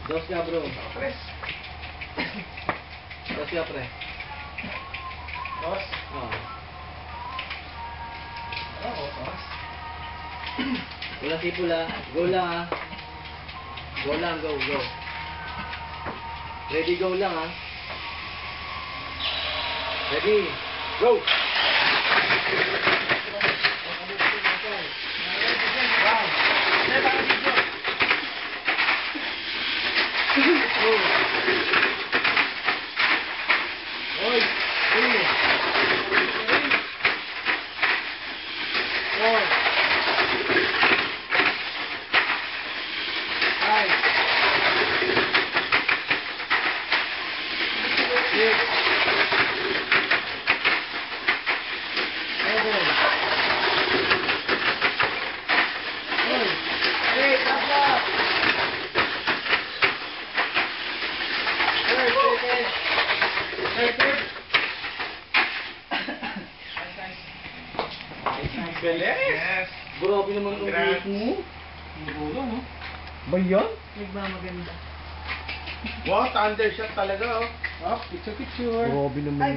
Dos ka, bro. Pres. Dos ka, pre. Dos. Oo. Oo, dos. Wala si pula. Go lang, ha. Go lang, go, go. Ready, go lang, ha. Ready, go! Oy, three, four, five, six, seven, eight, last up. Third. Bilis. Yes. Grabe naman ang Congrats. bilis mo. Bulo, no? Ba yan? Nagmamaganda. Wow, thunder shot talaga, oh. Oh, picture. Grabe naman. Ay,